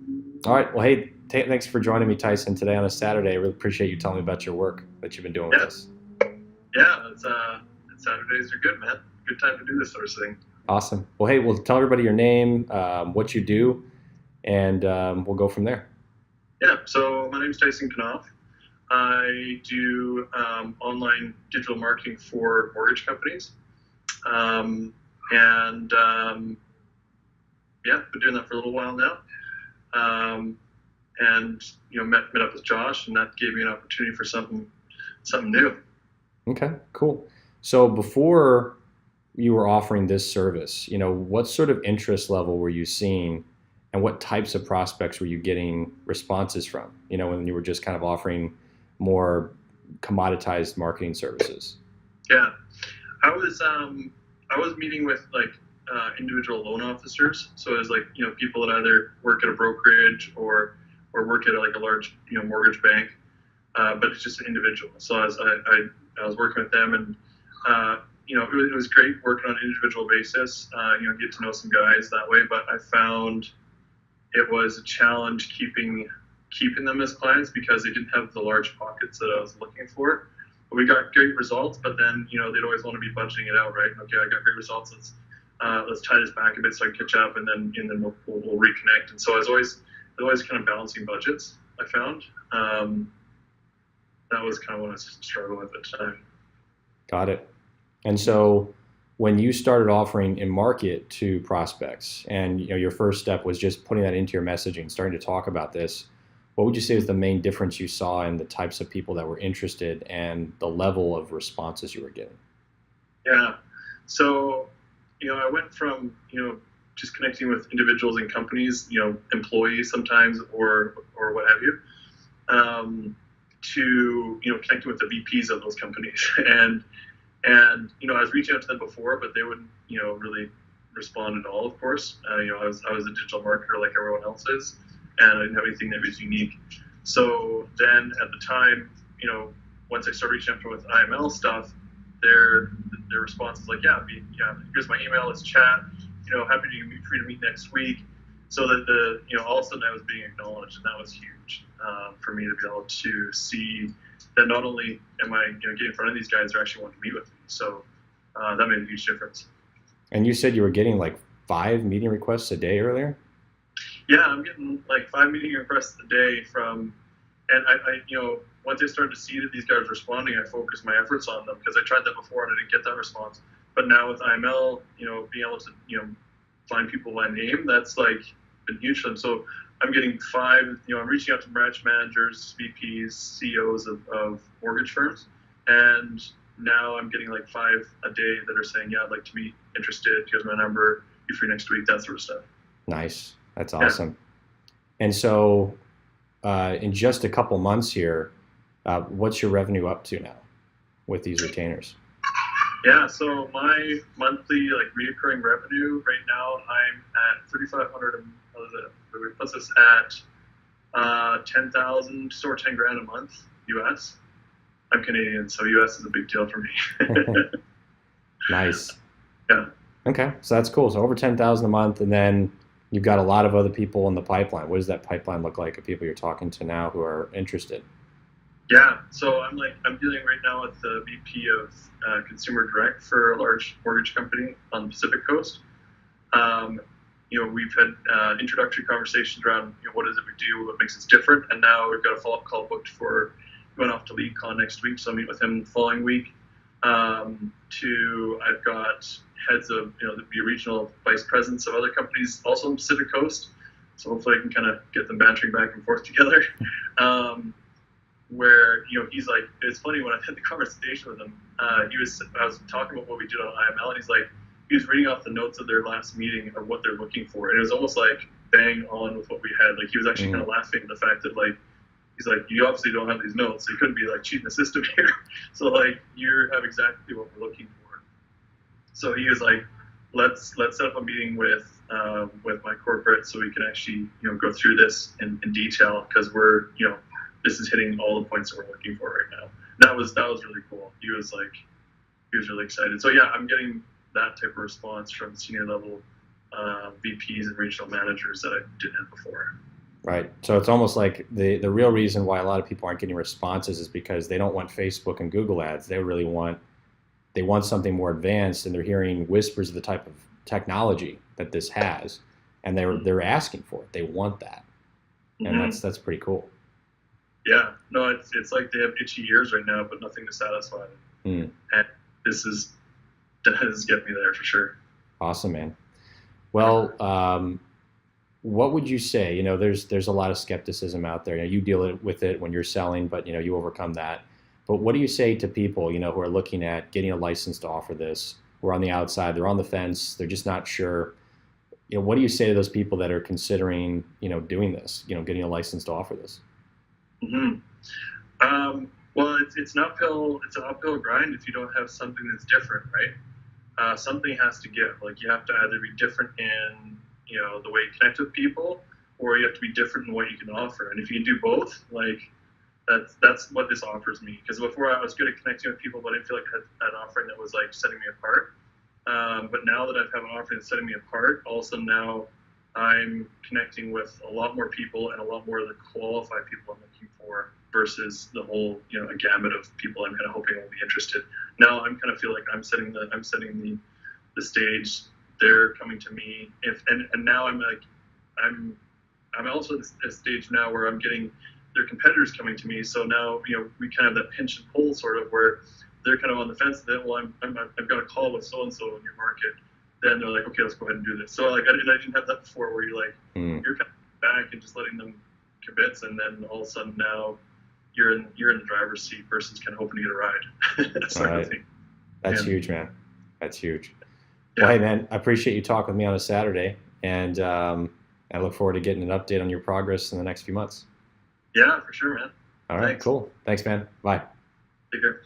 All right. Well, hey, thanks for joining me, Tyson, today on a Saturday. I really appreciate you telling me about your work that you've been doing with Yeah, us. yeah. Saturdays are good, man. Good time to do this sort of thing. Awesome. Well, hey, we'll tell everybody your name, what you do, and we'll go from there. Yeah. So my name's Tyson Knopf. I do online digital marketing for mortgage companies, and yeah, been doing that for a little while now. Um, and met up with Josh, and that gave me an opportunity for something new. Okay, cool. So before you were offering this service, what sort of interest level were you seeing, and what types of prospects were you getting responses from? When you were just kind of offering more commoditized marketing services. Yeah. I was meeting with like individual loan officers. So it was like people that either work at a brokerage or work at like a large mortgage bank, but it's just an individual. So I was working with them, and it was great working on an individual basis. Get to know some guys that way. But I found it was a challenge keeping them as clients because they didn't have the large pockets that I was looking for. But we got great results, but then they'd always want to be budgeting it out, right? Okay, I got great results. Let's tie this back a bit so I can catch up, and then we'll reconnect. And so I was always kind of balancing budgets. I found that was kind of what I was struggling with at the time. Got it. And so when you started offering in market to prospects and your first step was just putting that into your messaging, starting to talk about this, what would you say was the main difference you saw in the types of people that were interested and the level of responses you were getting? Yeah. So, I went from, just connecting with individuals and companies, employees sometimes or what have you, to, connecting with the VPs of those companies. And I was reaching out to them before, but they wouldn't, really respond at all, of course. I was a digital marketer like everyone else is, and I didn't have anything that was unique. So then at the time, once I started reaching out to them with IML stuff, their their response is like, yeah, here's my email, let's chat. Happy to meet free to meet next week. So that all of a sudden I was being acknowledged, and that was huge for me to be able to see that not only am I getting in front of these guys, they're actually wanting to meet with me. So that made a huge difference. And you said you were getting like 5 meeting requests a day earlier? Yeah, I'm getting like 5 meeting requests a day from, and once I started to see that these guys were responding, I focused my efforts on them because I tried that before and I didn't get that response. But now with IML, being able to find people by name, that's like been huge for them. So I'm getting five. I'm reaching out to branch managers, VPs, CEOs of mortgage firms, and now I'm getting like five a day that are saying, yeah, I'd like to meet, interested. Here's my number. You free next week? That sort of stuff. Nice. That's Yeah. awesome. And so in just a couple months here, what's your revenue up to now with these retainers? Yeah, so my monthly like reoccurring revenue right now, I'm at 3,500. What is it? It puts us at 10,000, just over 10 grand a month US. I'm Canadian, so US is a big deal for me. Nice. Yeah. Okay, so that's cool. So over 10,000 a month, and then you've got a lot of other people in the pipeline. What does that pipeline look like of people you're talking to now who are interested? Yeah, so I'm dealing right now with the VP of Consumer Direct for a large mortgage company on the Pacific Coast. Um, we've had introductory conversations around what is it we do, what makes us different, and now we've got a follow-up call booked for going off to LeadCon next week. So I'll meet with him the following week. I've got heads of the regional vice presidents of other companies also on the Pacific Coast. So hopefully I can kind of get them bantering back and forth together. Where he's like, it's funny when I had the conversation with him. I was talking about what we did on IML, and he's like, he was reading off the notes of their last meeting of what they're looking for, and it was almost like bang on with what we had. Like he was actually kind Mm, of laughing at the fact that like he's like, you obviously don't have these notes, so you couldn't be like cheating the system here. So like you have exactly what we're looking for. So he was like, let's set up a meeting with my corporate so we can actually go through this in detail because we're this is hitting all the points that we're looking for right now. That was really cool. He was really excited. So yeah, I'm getting that type of response from senior level VPs and regional managers that I didn't have before. Right. So it's almost like the real reason why a lot of people aren't getting responses is because they don't want Facebook and Google ads. They want something more advanced, and they're hearing whispers of the type of technology that this has, and they're asking for it. They want that, and Mm-hmm. that's pretty cool. Yeah, no, it's like they have itchy ears right now, but nothing to satisfy them. Mm, And this is does get me there for sure. awesome, man. Yeah. Well, what would you say? There's a lot of skepticism out there. You deal with it when you're selling, but you overcome that. But what do you say to people who are looking at getting a license to offer this? Who are on the outside, they're on the fence, they're just not sure. What do you say to those people that are considering doing this? Getting a license to offer this? Hmm. Well, it's an uphill grind if you don't have something that's different, right? Something has to give. Like you have to either be different in the way you connect with people, or you have to be different in what you can offer. And if you can do both, like that's what this offers me. Because before I was good at connecting with people, but I didn't feel like I had an offering that was like setting me apart. But now that I have an offering that's setting me apart, also now I'm connecting with a lot more people and a lot more of the qualified people I'm looking for versus the whole, a gamut of people I'm kind of hoping will be interested. Now I'm kind of feel like I'm setting the stage. They're coming to me. And now I'm I'm also at this stage now where I'm getting their competitors coming to me. So now we kind of have that pinch and pull sort of where they're kind of on the fence that well I've got a call with so and so in your market. Then they're like, okay, let's go ahead and do this. So like I didn't have that before where Mm, you're kind of back and just letting them convince, and then all of a sudden now you're in the driver's seat versus kind of hoping to get a ride. all sort of right. thing. That's Yeah. huge, man. That's huge. Well, Yeah. hey, man, I appreciate you talking with me on a Saturday, and I look forward to getting an update on your progress in the next few months. Yeah, for sure, man. All right, Thanks. cool. Thanks, man. Bye. Take care.